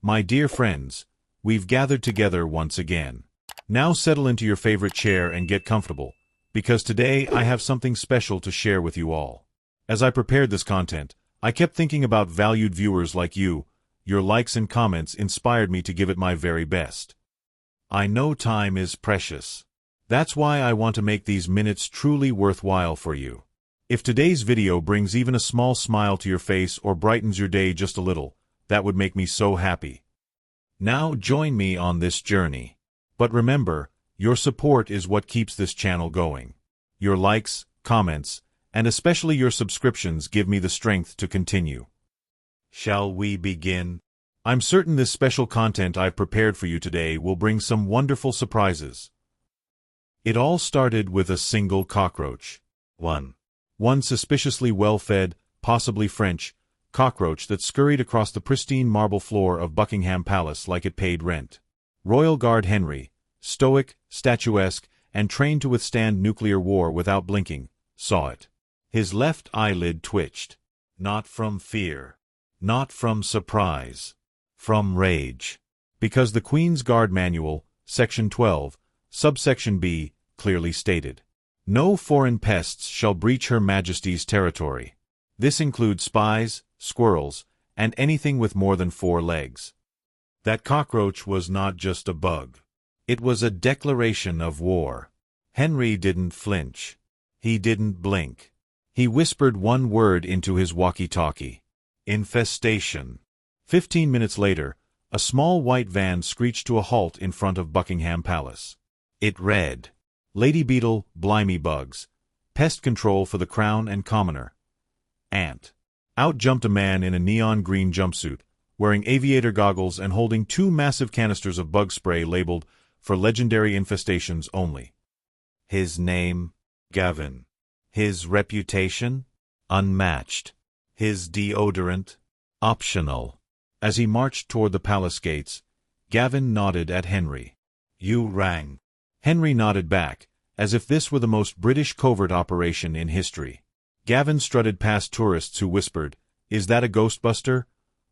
My dear friends, we've gathered together once again. Now settle into your favorite chair and get comfortable, because today I have something special to share with you all. As I prepared this content, I kept thinking about valued viewers like you. Your likes and comments inspired me to give it my very best. I know time is precious. That's why I want to make these minutes truly worthwhile for you. If today's video brings even a small smile to your face or brightens your day just a little, that would make me so happy. Now join me on this journey. But remember, your support is what keeps this channel going. Your likes, comments, and especially your subscriptions give me the strength to continue. Shall we begin? I'm certain this special content I've prepared for you today will bring some wonderful surprises. It all started with a single cockroach. One suspiciously well-fed, possibly French, cockroach that scurried across the pristine marble floor of Buckingham Palace like it paid rent. Royal Guard Henry, stoic, statuesque, and trained to withstand nuclear war without blinking, saw it. His left eyelid twitched. Not from fear. Not from surprise. From rage. Because the Queen's Guard Manual, Section 12, Subsection B, clearly stated, "No foreign pests shall breach Her Majesty's territory." This includes spies, squirrels, and anything with more than 4 legs. That cockroach was not just a bug. It was a declaration of war. Henry didn't flinch. He didn't blink. He whispered one word into his walkie-talkie. Infestation. 15 minutes later, a small white van screeched to a halt in front of Buckingham Palace. It read, "Lady Beetle, Blimey Bugs. Pest control for the Crown and Commoner." Ant. Out jumped a man in a neon green jumpsuit, wearing aviator goggles and holding 2 massive canisters of bug spray labeled, "For legendary infestations only." His name? Gavin. His reputation? Unmatched. His deodorant? Optional. As he marched toward the palace gates, Gavin nodded at Henry. "You rang." Henry nodded back, as if this were the most British covert operation in history. Gavin strutted past tourists who whispered, "Is that a Ghostbuster?"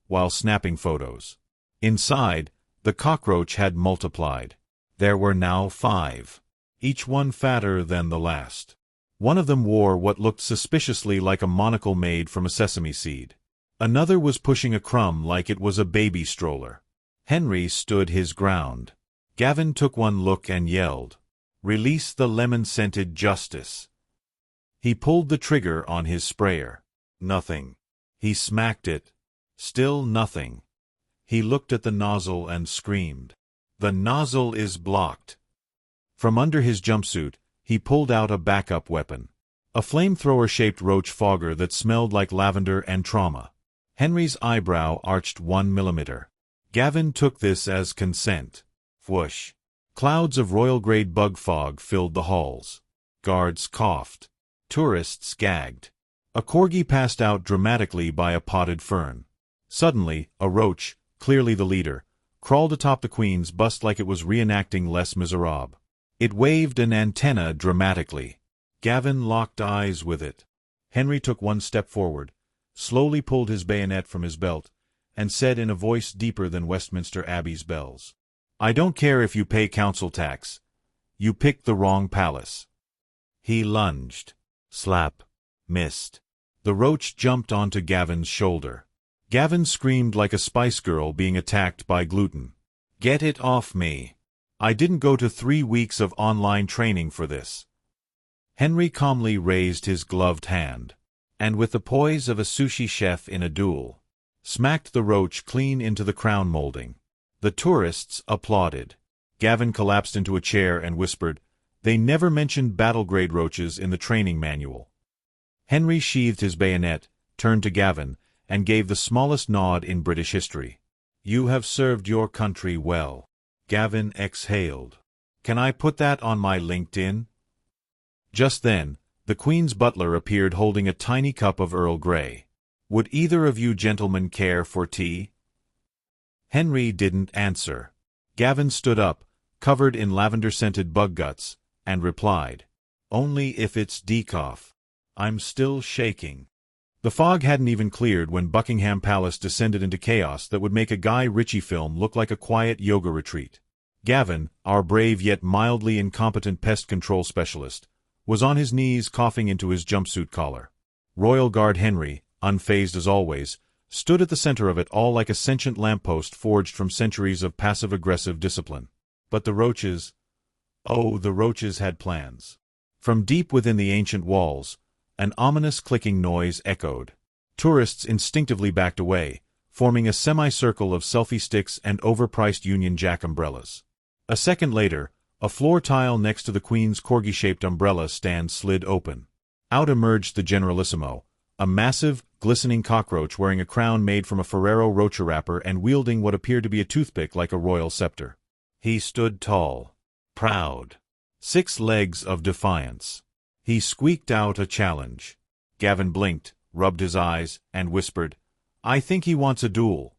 while snapping photos. Inside, the cockroach had multiplied. There were now 5, each one fatter than the last. One of them wore what looked suspiciously like a monocle made from a sesame seed. Another was pushing a crumb like it was a baby stroller. Henry stood his ground. Gavin took one look and yelled, "Release the lemon-scented justice." He pulled the trigger on his sprayer. Nothing. He smacked it. Still nothing. He looked at the nozzle and screamed, "The nozzle is blocked." From under his jumpsuit, he pulled out a backup weapon. A flamethrower-shaped roach fogger that smelled like lavender and trauma. Henry's eyebrow arched 1 millimeter. Gavin took this as consent. Whoosh. Clouds of royal-grade bug fog filled the halls. Guards coughed. Tourists gagged. A corgi passed out dramatically by a potted fern. Suddenly, a roach, clearly the leader, crawled atop the Queen's bust like it was reenacting Les Miserables. It waved an antenna dramatically. Gavin locked eyes with it. Henry took 1 step forward, slowly pulled his bayonet from his belt, and said in a voice deeper than Westminster Abbey's bells, "I don't care if you pay council tax. You picked the wrong palace." He lunged. Slap. Missed. The roach jumped onto Gavin's shoulder. Gavin screamed like a Spice Girl being attacked by gluten. "Get it off me. I didn't go to 3 weeks of online training for this." Henry calmly raised his gloved hand, and with the poise of a sushi chef in a duel, smacked the roach clean into the crown molding. The tourists applauded. Gavin collapsed into a chair and whispered, "They never mentioned battle-grade roaches in the training manual." Henry sheathed his bayonet, turned to Gavin, and gave the smallest nod in British history. "You have served your country well." Gavin exhaled. "Can I put that on my LinkedIn?" Just then, the Queen's butler appeared holding a tiny cup of Earl Grey. "Would either of you gentlemen care for tea?" Henry didn't answer. Gavin stood up, covered in lavender-scented bug guts, and replied, "Only if it's decaf. I'm still shaking." The fog hadn't even cleared when Buckingham Palace descended into chaos that would make a Guy Ritchie film look like a quiet yoga retreat. Gavin, our brave yet mildly incompetent pest control specialist, was on his knees coughing into his jumpsuit collar. Royal Guard Henry, unfazed as always, stood at the center of it all like a sentient lamppost forged from centuries of passive-aggressive discipline. But the roaches... oh, the roaches had plans. From deep within the ancient walls, an ominous clicking noise echoed. Tourists instinctively backed away, forming a semicircle of selfie sticks and overpriced Union Jack umbrellas. A second later, a floor tile next to the Queen's corgi-shaped umbrella stand slid open. Out emerged the Generalissimo, a massive, glistening cockroach wearing a crown made from a Ferrero Rocher wrapper and wielding what appeared to be a toothpick like a royal scepter. He stood tall, proud, 6 legs of defiance. He squeaked out a challenge. Gavin blinked, rubbed his eyes, and whispered, "I think he wants a duel."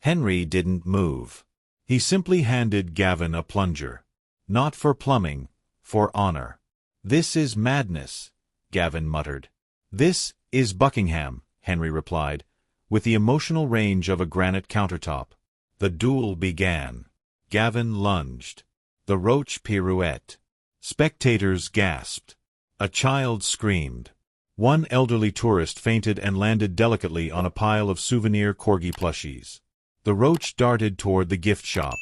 Henry didn't move. He simply handed Gavin a plunger. Not for plumbing, for honor. "This is madness," Gavin muttered. "This is Buckingham," Henry replied, with the emotional range of a granite countertop. The duel began. Gavin lunged. The roach pirouette. Spectators gasped. A child screamed. One elderly tourist fainted and landed delicately on a pile of souvenir corgi plushies. The roach darted toward the gift shop.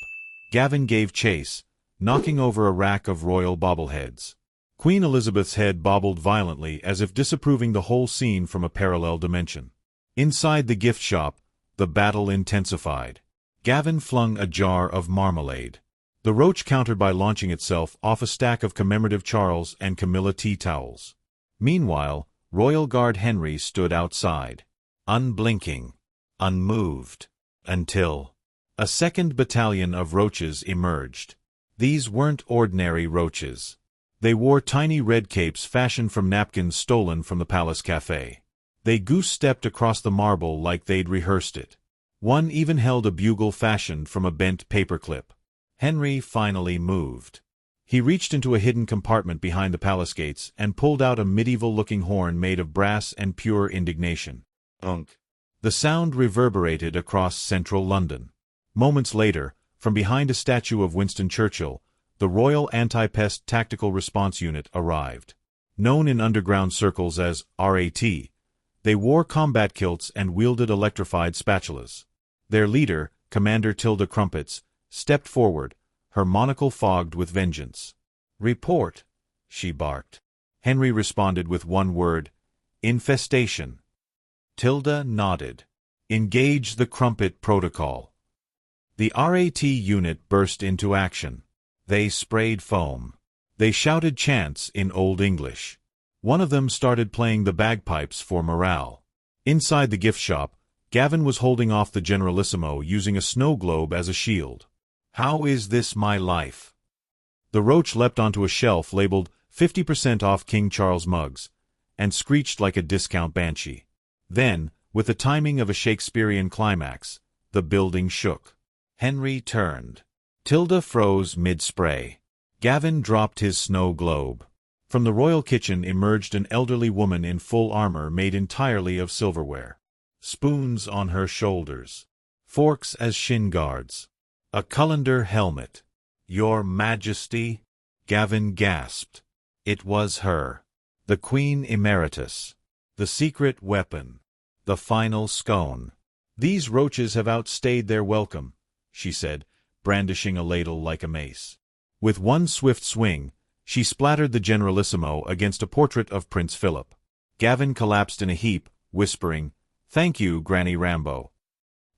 Gavin gave chase, knocking over a rack of royal bobbleheads. Queen Elizabeth's head bobbled violently as if disapproving the whole scene from a parallel dimension. Inside the gift shop, the battle intensified. Gavin flung a jar of marmalade. The roach countered by launching itself off a stack of commemorative Charles and Camilla tea towels. Meanwhile, Royal Guard Henry stood outside, unblinking, unmoved, until a second battalion of roaches emerged. These weren't ordinary roaches. They wore tiny red capes fashioned from napkins stolen from the palace cafe. They goose-stepped across the marble like they'd rehearsed it. One even held a bugle fashioned from a bent paperclip. Henry finally moved. He reached into a hidden compartment behind the palace gates and pulled out a medieval-looking horn made of brass and pure indignation. Unk. The sound reverberated across central London. Moments later, from behind a statue of Winston Churchill, the Royal Anti-Pest Tactical Response Unit arrived. Known in underground circles as RAT, they wore combat kilts and wielded electrified spatulas. Their leader, Commander Tilda Crumpets, stepped forward, her monocle fogged with vengeance. "Report," she barked. Henry responded with one word, "Infestation." Tilda nodded. "Engage the Crumpet Protocol." The RAT unit burst into action. They sprayed foam. They shouted chants in Old English. One of them started playing the bagpipes for morale. Inside the gift shop, Gavin was holding off the Generalissimo using a snow globe as a shield. "How is this my life?" The roach leapt onto a shelf labeled 50% off King Charles mugs, and screeched like a discount banshee. Then, with the timing of a Shakespearean climax, the building shook. Henry turned. Tilda froze mid-spray. Gavin dropped his snow globe. From the royal kitchen emerged an elderly woman in full armor made entirely of silverware. Spoons on her shoulders. Forks as shin guards. A colander helmet. "Your Majesty?" Gavin gasped. It was her. The Queen Emeritus. The secret weapon. The final scone. "These roaches have outstayed their welcome," she said, brandishing a ladle like a mace. With one swift swing, she splattered the Generalissimo against a portrait of Prince Philip. Gavin collapsed in a heap, whispering, "Thank you, Granny Rambo."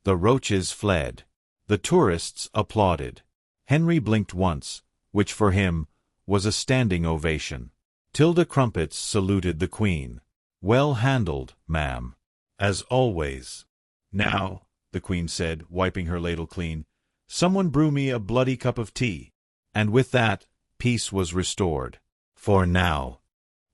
The roaches fled. The tourists applauded. Henry blinked once, which for him was a standing ovation. Tilda Crumpets saluted the Queen. "Well handled, ma'am." "As always." "Now," the Queen said, wiping her ladle clean, "someone brew me a bloody cup of tea." And with that, peace was restored. For now.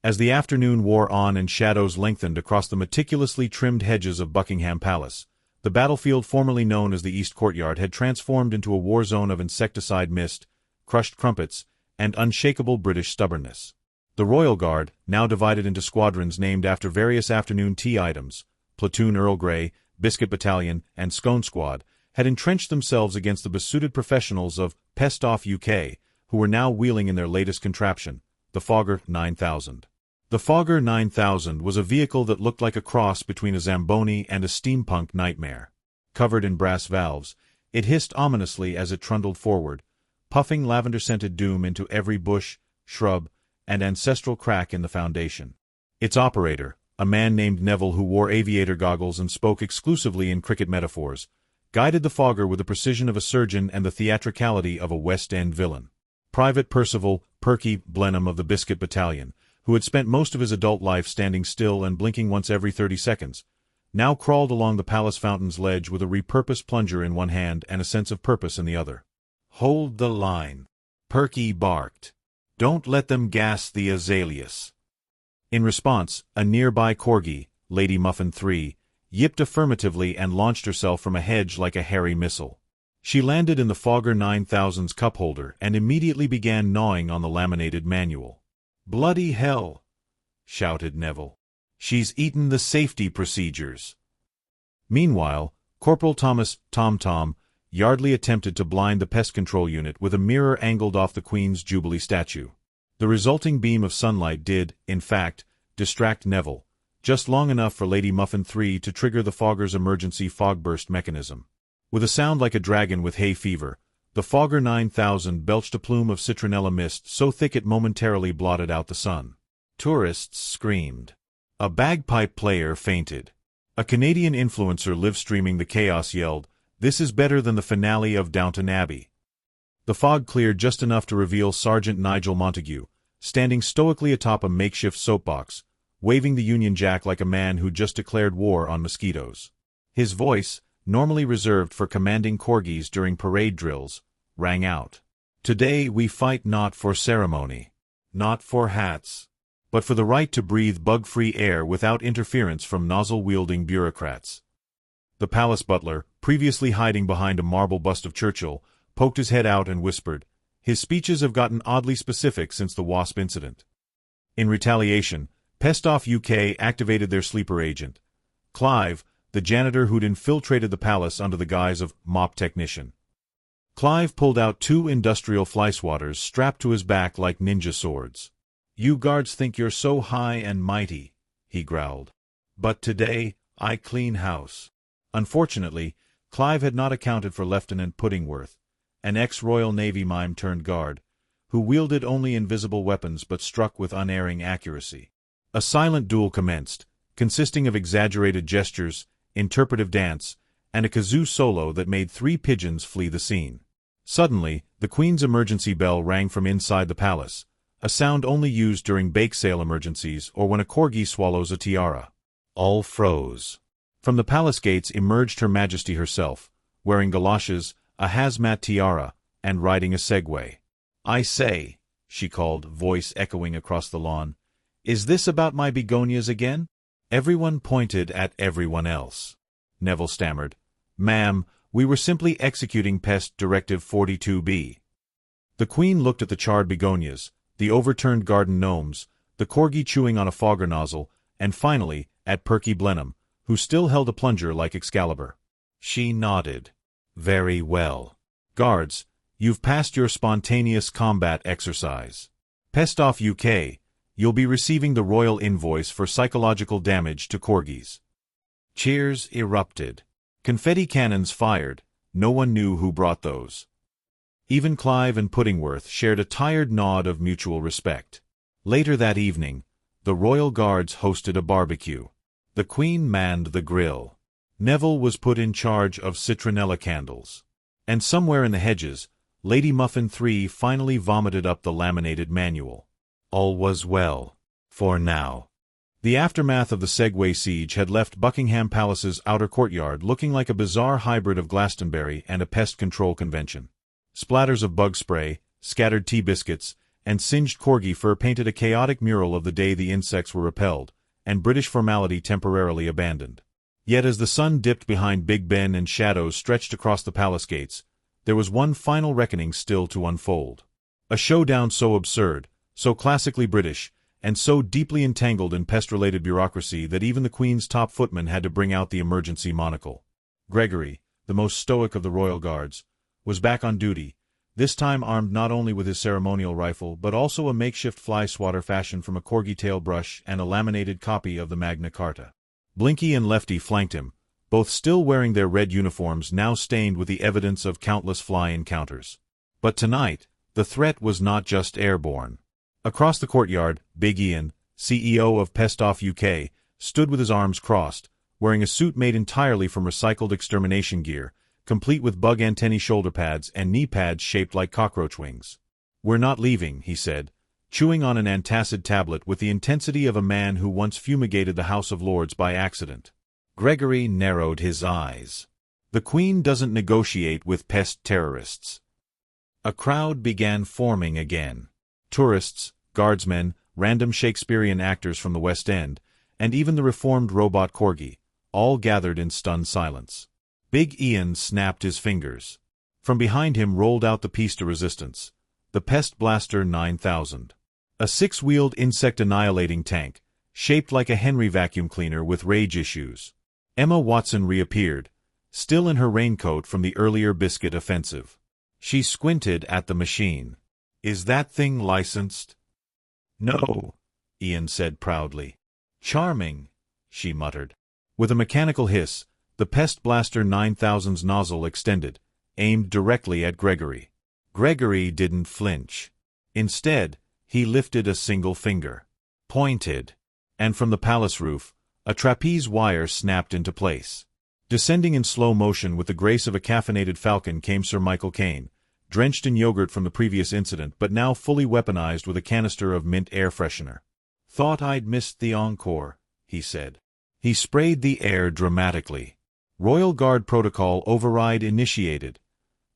As the afternoon wore on and shadows lengthened across the meticulously trimmed hedges of Buckingham Palace, the battlefield formerly known as the East Courtyard had transformed into a war zone of insecticide mist, crushed crumpets, and unshakable British stubbornness. The Royal Guard, now divided into squadrons named after various afternoon tea items, Platoon Earl Grey, Biscuit Battalion, and Scone Squad, had entrenched themselves against the besuited professionals of Pest Off UK, who were now wheeling in their latest contraption, the Fogger 9000. The Fogger 9000 was a vehicle that looked like a cross between a Zamboni and a steampunk nightmare. Covered in brass valves, it hissed ominously as it trundled forward, puffing lavender-scented doom into every bush, shrub, and ancestral crack in the foundation. Its operator, a man named Neville who wore aviator goggles and spoke exclusively in cricket metaphors, guided the Fogger with the precision of a surgeon and the theatricality of a West End villain. Private Percival "Perky" Blenheim of the Biscuit Battalion, who had spent most of his adult life standing still and blinking once every 30 seconds, now crawled along the palace fountain's ledge with a repurposed plunger in one hand and a sense of purpose in the other. "Hold the line," Perky barked. "Don't let them gas the azaleas." In response, a nearby corgi, Lady Muffin 3, yipped affirmatively and launched herself from a hedge like a hairy missile. She landed in the Fogger 9000's cup holder and immediately began gnawing on the laminated manual. "Bloody hell!" shouted Neville. "She's eaten the safety procedures." Meanwhile, Corporal Thomas Tom Yardley attempted to blind the pest control unit with a mirror angled off the Queen's Jubilee statue. The resulting beam of sunlight did, in fact, distract Neville, just long enough for Lady Muffin 3 to trigger the Fogger's emergency fog burst mechanism. With a sound like a dragon with hay fever, the Fogger 9000 belched a plume of citronella mist so thick it momentarily blotted out the sun. Tourists screamed. A bagpipe player fainted. A Canadian influencer live-streaming the chaos yelled, "This is better than the finale of Downton Abbey." The fog cleared just enough to reveal Sergeant Nigel Montague, standing stoically atop a makeshift soapbox, waving the Union Jack like a man who'd just declared war on mosquitoes. His voice, normally reserved for commanding corgis during parade drills, rang out. "Today we fight not for ceremony, not for hats, but for the right to breathe bug-free air without interference from nozzle-wielding bureaucrats." The palace butler, previously hiding behind a marble bust of Churchill, poked his head out and whispered, "His speeches have gotten oddly specific since the wasp incident." In retaliation, Pest Off UK activated their sleeper agent, Clive, the janitor who'd infiltrated the palace under the guise of mop technician. Clive pulled out 2 industrial fly swatters strapped to his back like ninja swords. "You guards think you're so high and mighty," he growled. "But today, I clean house." Unfortunately, Clive had not accounted for Lieutenant Puddingworth, an ex-Royal Navy mime turned guard, who wielded only invisible weapons but struck with unerring accuracy. A silent duel commenced, consisting of exaggerated gestures, interpretive dance, and a kazoo solo that made 3 pigeons flee the scene. Suddenly, the Queen's emergency bell rang from inside the palace, a sound only used during bake sale emergencies or when a corgi swallows a tiara. All froze. From the palace gates emerged Her Majesty herself, wearing galoshes, a hazmat tiara, and riding a Segway. "I say," she called, voice echoing across the lawn, "is this about my begonias again?" Everyone pointed at everyone else. Neville stammered, "Ma'am, we were simply executing Pest Directive 42B. The Queen looked at the charred begonias, the overturned garden gnomes, the corgi chewing on a fogger nozzle, and finally, at Perky Blenheim, who still held a plunger like Excalibur. She nodded. "Very well. Guards, you've passed your spontaneous combat exercise. Pest Off UK, you'll be receiving the royal invoice for psychological damage to corgis." Cheers erupted. Confetti cannons fired. No one knew who brought those. Even Clive and Puddingworth shared a tired nod of mutual respect. Later that evening, the Royal Guards hosted a barbecue. The Queen manned the grill. Neville was put in charge of citronella candles. And somewhere in the hedges, Lady Muffin 3 finally vomited up the laminated manual. All was well. For now. The aftermath of the Segway siege had left Buckingham Palace's outer courtyard looking like a bizarre hybrid of Glastonbury and a pest control convention. Splatters of bug spray, scattered tea biscuits, and singed corgi fur painted a chaotic mural of the day the insects were repelled, and British formality temporarily abandoned. Yet as the sun dipped behind Big Ben and shadows stretched across the palace gates, there was one final reckoning still to unfold. A showdown so absurd, so classically British, and so deeply entangled in pest-related bureaucracy that even the Queen's top footman had to bring out the emergency monocle. Gregory, the most stoic of the royal guards, was back on duty, this time armed not only with his ceremonial rifle but also a makeshift fly swatter fashioned from a corgi tail brush and a laminated copy of the Magna Carta. Blinky and Lefty flanked him, both still wearing their red uniforms now stained with the evidence of countless fly encounters. But tonight, the threat was not just airborne. Across the courtyard, Big Ian, CEO of Pest Off UK, stood with his arms crossed, wearing a suit made entirely from recycled extermination gear, complete with bug antennae shoulder pads and knee pads shaped like cockroach wings. "We're not leaving," he said, chewing on an antacid tablet with the intensity of a man who once fumigated the House of Lords by accident. Gregory narrowed his eyes. The Queen doesn't negotiate with pest terrorists. A crowd began forming again. Tourists, guardsmen, random Shakespearean actors from the West End, and even the reformed robot corgi, all gathered in stunned silence. Big Ian snapped his fingers. From behind him rolled out the piece de resistance, the Pest Blaster 9000. A six-wheeled insect-annihilating tank, shaped like a Henry vacuum cleaner with rage issues. Emma Watson reappeared, still in her raincoat from the earlier biscuit offensive. She squinted at the machine. "Is that thing licensed?" "No," Ian said proudly. "Charming," she muttered. With a mechanical hiss, the Pest Blaster 9000's nozzle extended, aimed directly at Gregory. Gregory didn't flinch. Instead, he lifted a single finger. Pointed. And from the palace roof, a trapeze wire snapped into place. Descending in slow motion with the grace of a caffeinated falcon came Sir Michael Caine, drenched in yogurt from the previous incident but now fully weaponized with a canister of mint air freshener. "Thought I'd missed the encore," he said. He sprayed the air dramatically. "Royal Guard protocol override initiated,"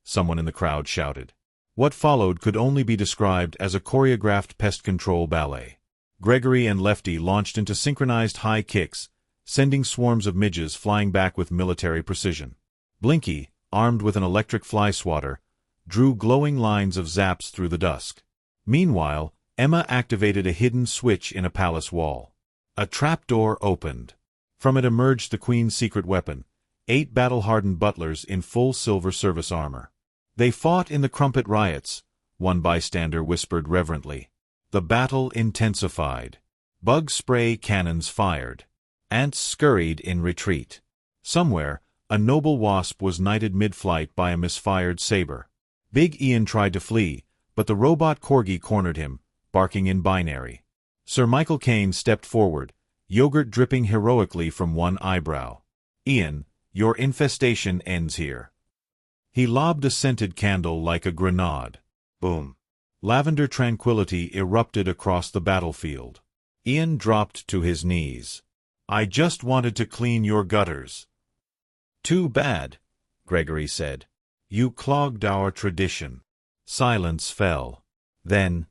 someone in the crowd shouted. What followed could only be described as a choreographed pest control ballet. Gregory and Lefty launched into synchronized high kicks, sending swarms of midges flying back with military precision. Blinky, armed with an electric fly swatter, drew glowing lines of zaps through the dusk. Meanwhile, Emma activated a hidden switch in a palace wall. A trapdoor opened. From it emerged the Queen's secret weapon, 8 battle-hardened butlers in full silver service armor. "They fought in the Crumpet riots," one bystander whispered reverently. The battle intensified. Bug spray cannons fired. Ants scurried in retreat. Somewhere, a noble wasp was knighted mid-flight by a misfired saber. Big Ian tried to flee, but the robot corgi cornered him, barking in binary. Sir Michael Caine stepped forward, yogurt dripping heroically from one eyebrow. "Ian, your infestation ends here." He lobbed a scented candle like a grenade. Boom. Lavender tranquility erupted across the battlefield. Ian dropped to his knees. "I just wanted to clean your gutters." "Too bad," Gregory said. "You clogged our tradition." Silence fell. Then,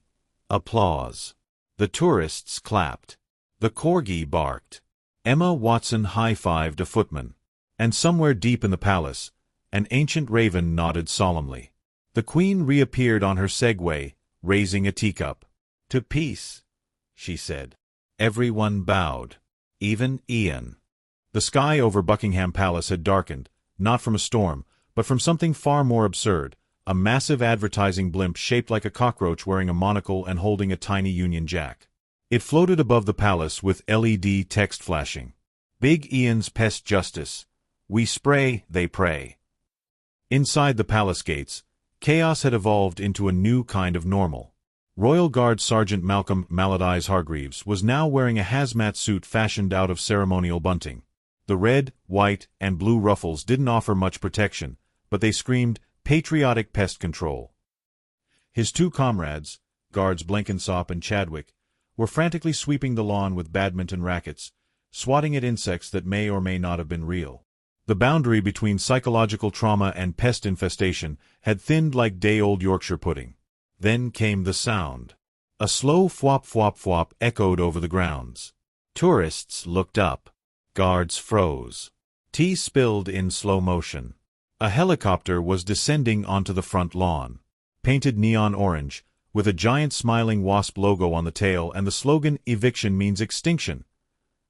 applause. The tourists clapped. The corgi barked. Emma Watson high-fived a footman. And somewhere deep in the palace, an ancient raven nodded solemnly. The Queen reappeared on her Segway, raising a teacup. "To peace," she said. Everyone bowed. Even Ian. The sky over Buckingham Palace had darkened, not from a storm, but from something far more absurd, a massive advertising blimp shaped like a cockroach wearing a monocle and holding a tiny Union Jack. It floated above the palace with LED text flashing. "Big Ian's Pest Justice. We spray, they pray." Inside the palace gates, chaos had evolved into a new kind of normal. Royal Guard Sergeant Malcolm Maladies Hargreaves was now wearing a hazmat suit fashioned out of ceremonial bunting. The red, white, and blue ruffles didn't offer much protection, but they screamed patriotic pest control. His 2 comrades, Guards Blenkinsop and Chadwick, were frantically sweeping the lawn with badminton rackets, swatting at insects that may or may not have been real. The boundary between psychological trauma and pest infestation had thinned like day-old Yorkshire pudding. Then came the sound. A slow fwop-fwop-fwop echoed over the grounds. Tourists looked up. Guards froze. Tea spilled in slow motion. A helicopter was descending onto the front lawn. Painted neon orange, with a giant smiling wasp logo on the tail and the slogan "Eviction means extinction"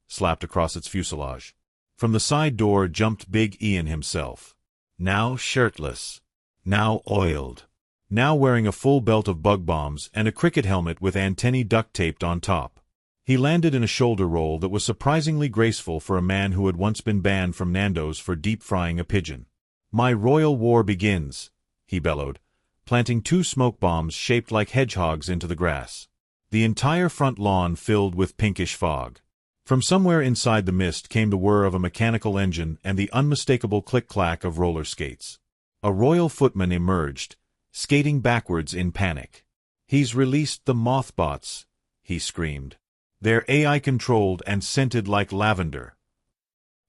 slapped across its fuselage. From the side door jumped Big Ian himself. Now shirtless. Now oiled. Now wearing a full belt of bug bombs and a cricket helmet with antennae duct-taped on top. He landed in a shoulder roll that was surprisingly graceful for a man who had once been banned from Nando's for deep-frying a pigeon. "My royal war begins," he bellowed, planting 2 smoke bombs shaped like hedgehogs into the grass. The entire front lawn filled with pinkish fog. From somewhere inside the mist came the whir of a mechanical engine and the unmistakable click-clack of roller skates. A royal footman emerged, skating backwards in panic. "He's released the mothbots," he screamed. "They're AI-controlled and scented like lavender."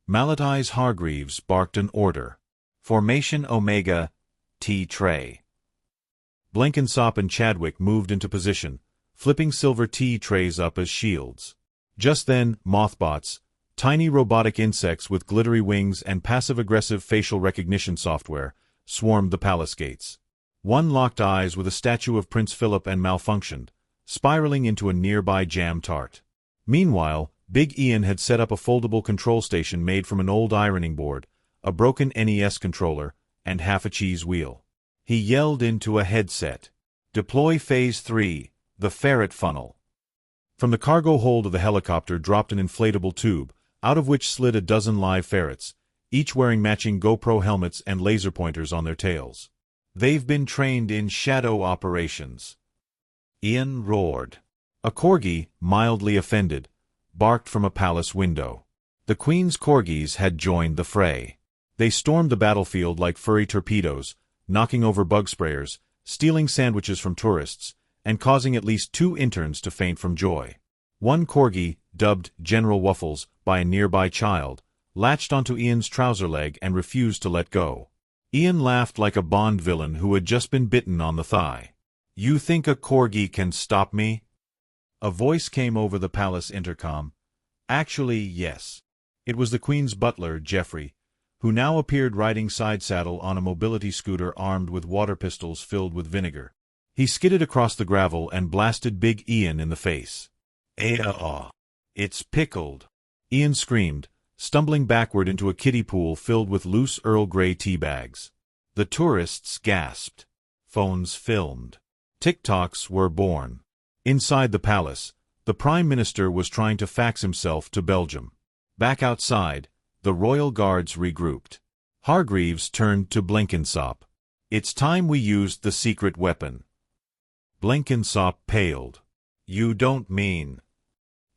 Malachi's Hargreaves barked an order. "Formation Omega, T-tray." Blenkinsop and Chadwick moved into position, flipping silver T-trays up as shields. Just then, mothbots, tiny robotic insects with glittery wings and passive-aggressive facial recognition software, swarmed the palace gates. One locked eyes with a statue of Prince Philip and malfunctioned, spiraling into a nearby jam tart. Meanwhile, Big Ian had set up a foldable control station made from an old ironing board, a broken NES controller, and half a cheese wheel. He yelled into a headset, "Deploy Phase 3, the ferret funnel." From the cargo hold of the helicopter dropped an inflatable tube, out of which slid a dozen live ferrets, each wearing matching GoPro helmets and laser pointers on their tails. "They've been trained in shadow operations," Ian roared. A corgi, mildly offended, barked from a palace window. The Queen's corgis had joined the fray. They stormed the battlefield like furry torpedoes, knocking over bug sprayers, stealing sandwiches from tourists, and causing at least 2 interns to faint from joy. One corgi, dubbed General Waffles by a nearby child, latched onto Ian's trouser leg and refused to let go. Ian laughed like a Bond villain who had just been bitten on the thigh. "You think a corgi can stop me?" A voice came over the palace intercom. "Actually, yes." It was the Queen's butler, Geoffrey, who now appeared riding side saddle on a mobility scooter armed with water pistols filled with vinegar. He skidded across the gravel and blasted Big Ian in the face. It's pickled," Ian screamed, stumbling backward into a kiddie pool filled with loose Earl Grey tea bags. The tourists gasped. Phones filmed. TikToks were born. Inside the palace, the Prime Minister was trying to fax himself to Belgium. Back outside, the royal guards regrouped. Hargreaves turned to Blenkinsop. "It's time we used the secret weapon." Blenkinsop paled. "You don't mean—"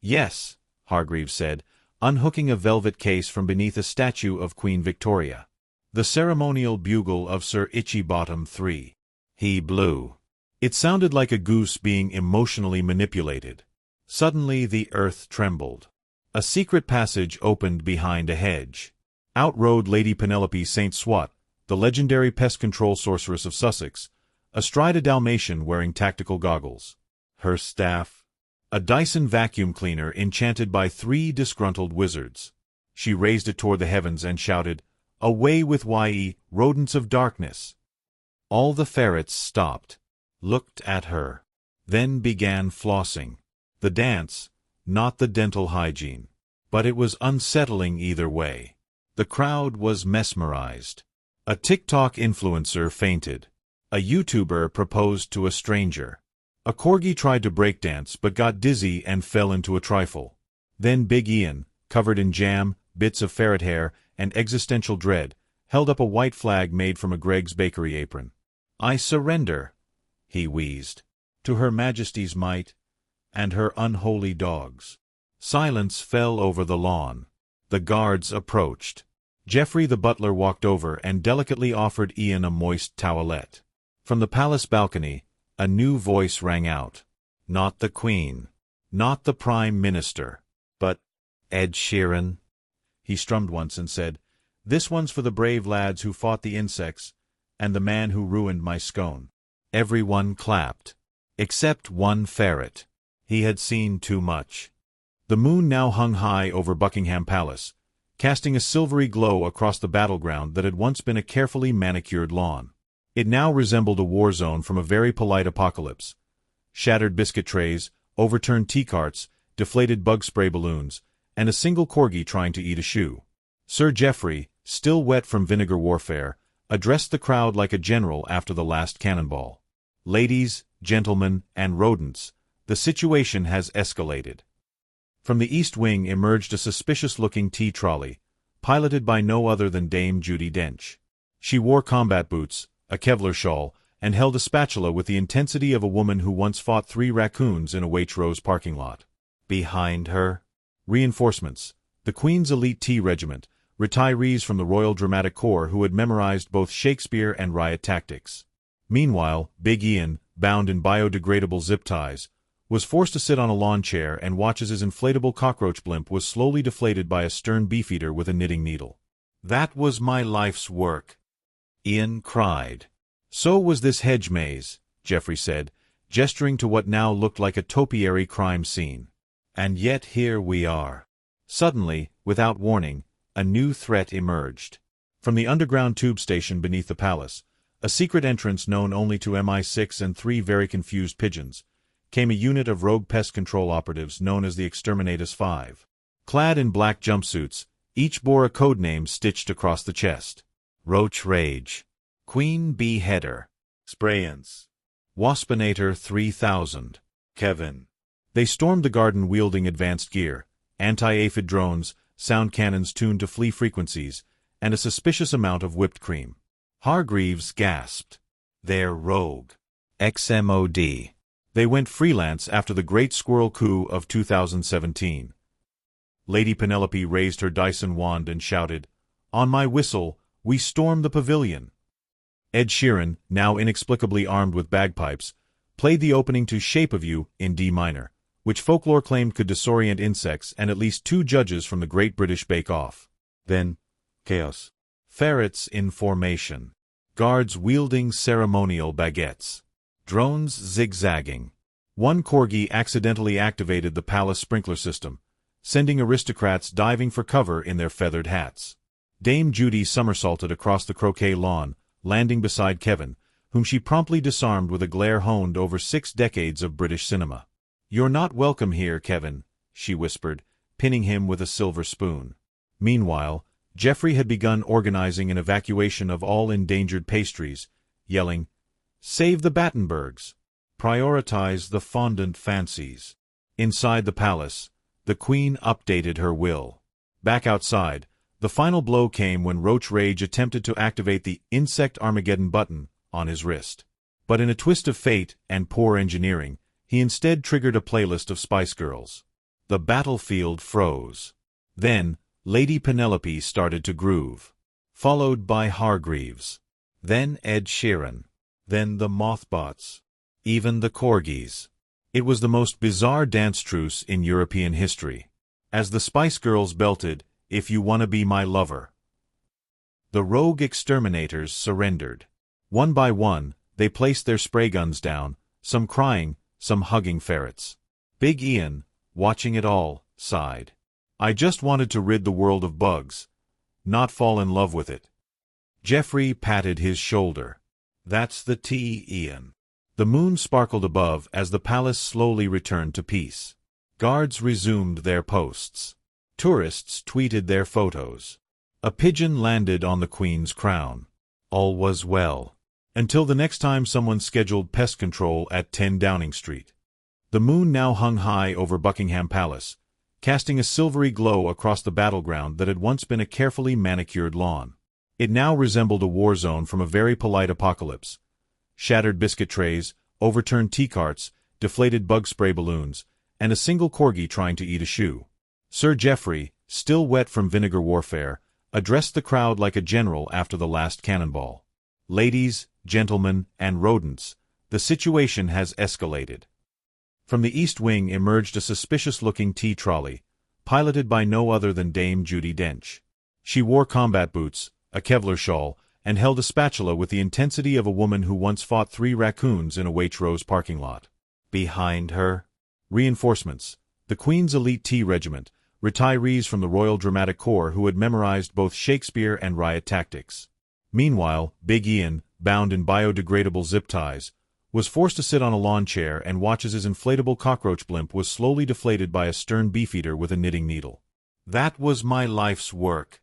"Yes," Hargreaves said, unhooking a velvet case from beneath a statue of Queen Victoria. "The ceremonial bugle of Sir Itchy Bottom III." He blew. It sounded like a goose being emotionally manipulated. Suddenly the earth trembled. A secret passage opened behind a hedge. Out rode Lady Penelope St. Swat, the legendary pest control sorceress of Sussex, astride a Dalmatian wearing tactical goggles. Her staff? A Dyson vacuum cleaner enchanted by 3 disgruntled wizards. She raised it toward the heavens and shouted, "Away with ye, rodents of darkness!" All the ferrets stopped, looked at her, then began flossing. The dance, not the dental hygiene. But it was unsettling either way. The crowd was mesmerized. A TikTok influencer fainted. A YouTuber proposed to a stranger. A corgi tried to breakdance but got dizzy and fell into a trifle. Then Big Ian, covered in jam, bits of ferret hair, and existential dread, held up a white flag made from a Greg's Bakery apron. "I surrender," he wheezed, "to Her Majesty's might and her unholy dogs." Silence fell over the lawn. The guards approached. Geoffrey the butler walked over and delicately offered Ian a moist towelette. From the palace balcony, a new voice rang out. Not the Queen. Not the Prime Minister. But Ed Sheeran. He strummed once and said, "This one's for the brave lads who fought the insects and the man who ruined my scone." Everyone clapped. Except one ferret. He had seen too much. The moon now hung high over Buckingham Palace, casting a silvery glow across the battleground that had once been a carefully manicured lawn. It now resembled a war zone from a very polite apocalypse, shattered biscuit trays, overturned tea carts, deflated bug spray balloons, and a single corgi trying to eat a shoe. Sir Geoffrey, still wet from vinegar warfare, addressed the crowd like a general after the last cannonball. Ladies, gentlemen, and rodents, the situation has escalated. From the east wing emerged a suspicious-looking tea trolley, piloted by no other than Dame Judi Dench. She wore combat boots, a Kevlar shawl, and held a spatula with the intensity of a woman who once fought 3 raccoons in a Waitrose parking lot. Behind her, reinforcements, the Queen's elite tea regiment, retirees from the Royal Dramatic Corps who had memorized both Shakespeare and riot tactics. Meanwhile, Big Ian, bound in biodegradable zip ties, was forced to sit on a lawn chair and watch as his inflatable cockroach blimp was slowly deflated by a stern beefeater with a knitting needle. "That was my life's work," Ian cried. "So was this hedge maze," Geoffrey said, gesturing to what now looked like a topiary crime scene. "And yet here we are." Suddenly, without warning, a new threat emerged. From the underground tube station beneath the palace, a secret entrance known only to MI6 and 3 very confused pigeons, came a unit of rogue pest control operatives known as the Exterminatus 5. Clad in black jumpsuits, each bore a code name stitched across the chest. Roach Rage, Queen Bee Header, Sprayance, Waspinator 3000, Kevin. They stormed the garden wielding advanced gear, anti-aphid drones, sound cannons tuned to flea frequencies, and a suspicious amount of whipped cream. Hargreaves gasped. "They're rogue. XMOD. They went freelance after the Great Squirrel Coup of 2017. Lady Penelope raised her Dyson wand and shouted, "On my whistle, we storm the pavilion." Ed Sheeran, now inexplicably armed with bagpipes, played the opening to Shape of You in D minor, which folklore claimed could disorient insects and at least 2 judges from the Great British Bake Off. Then, chaos. Ferrets in formation. Guards wielding ceremonial baguettes. Drones zigzagging. One corgi accidentally activated the palace sprinkler system, sending aristocrats diving for cover in their feathered hats. Dame Judi somersaulted across the croquet lawn, landing beside Kevin, whom she promptly disarmed with a glare honed over 6 decades of British cinema. "You're not welcome here, Kevin," she whispered, pinning him with a silver spoon. Meanwhile, Geoffrey had begun organizing an evacuation of all endangered pastries, yelling, "Save the Battenbergs! Prioritize the fondant fancies!" Inside the palace, the Queen updated her will. Back outside, the final blow came when Roach Rage attempted to activate the Insect Armageddon button on his wrist. But in a twist of fate and poor engineering, he instead triggered a playlist of Spice Girls. The battlefield froze. Then, Lady Penelope started to groove, followed by Hargreaves. Then Ed Sheeran. Then the Mothbots. Even the corgis. It was the most bizarre dance truce in European history. As the Spice Girls belted, "If You Wanna Be My Lover," the rogue exterminators surrendered. One by one, they placed their spray guns down, some crying, some hugging ferrets. Big Ian, watching it all, sighed. "I just wanted to rid the world of bugs, not fall in love with it." Geoffrey patted his shoulder. "That's the tea, Ian." The moon sparkled above as the palace slowly returned to peace. Guards resumed their posts. Tourists tweeted their photos. A pigeon landed on the Queen's crown. All was well. Until the next time someone scheduled pest control at 10 Downing Street. The moon now hung high over Buckingham Palace, casting a silvery glow across the battleground that had once been a carefully manicured lawn. It now resembled a war zone from a very polite apocalypse. Shattered biscuit trays, overturned tea carts, deflated bug spray balloons, and a single corgi trying to eat a shoe. Sir Geoffrey, still wet from vinegar warfare, addressed the crowd like a general after the last cannonball. "Ladies, gentlemen, and rodents, the situation has escalated." From the east wing emerged a suspicious-looking tea trolley, piloted by no other than Dame Judi Dench. She wore combat boots, a Kevlar shawl, and held a spatula with the intensity of a woman who once fought 3 raccoons in a Waitrose parking lot. Behind her, reinforcements, the Queen's elite tea regiment, retirees from the Royal Dramatic Corps who had memorized both Shakespeare and riot tactics. Meanwhile, Big Ian, bound in biodegradable zip ties, was forced to sit on a lawn chair and watch as his inflatable cockroach blimp was slowly deflated by a stern beefeater with a knitting needle. "That was my life's work,"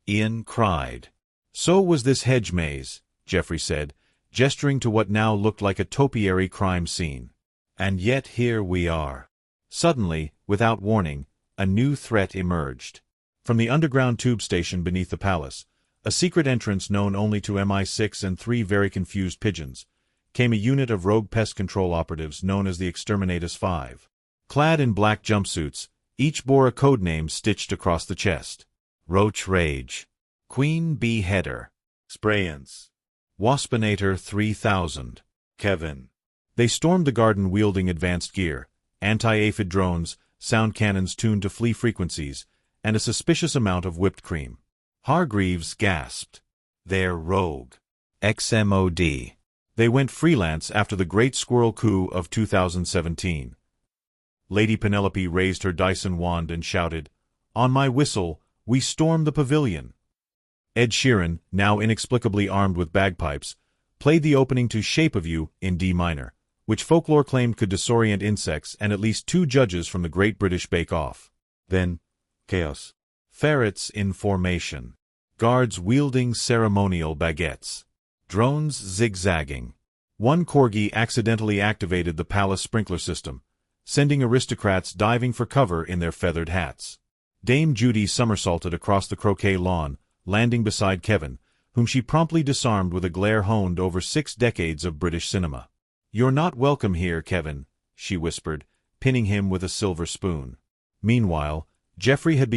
Ian cried. "So was this hedge maze," Geoffrey said, gesturing to what now looked like a topiary crime scene. "And yet here we are." Suddenly, without warning, a new threat emerged. From the underground tube station beneath the palace, a secret entrance known only to MI6 and 3 very confused pigeons, came a unit of rogue pest control operatives known as the Exterminatus 5. Clad in black jumpsuits, each bore a code name stitched across the chest. Roach Rage, Queen Bee Header, Sprayance, Waspinator 3000, Kevin. They stormed the garden wielding advanced gear, anti-aphid drones, sound cannons tuned to flea frequencies, and a suspicious amount of whipped cream. Hargreaves gasped. "They're rogue. XMOD. They went freelance after the Great Squirrel Coup of 2017. Lady Penelope raised her Dyson wand and shouted, "On my whistle, we storm the pavilion." Ed Sheeran, now inexplicably armed with bagpipes, played the opening to Shape of You in D minor, which folklore claimed could disorient insects and at least 2 judges from the Great British Bake Off. Then, chaos. Ferrets in formation. Guards wielding ceremonial baguettes. Drones zigzagging. One corgi accidentally activated the palace sprinkler system, sending aristocrats diving for cover in their feathered hats. Dame Judy somersaulted across the croquet lawn, landing beside Kevin, whom she promptly disarmed with a glare honed over 6 decades of British cinema. "You're not welcome here, Kevin," she whispered, pinning him with a silver spoon. Meanwhile, Geoffrey had begun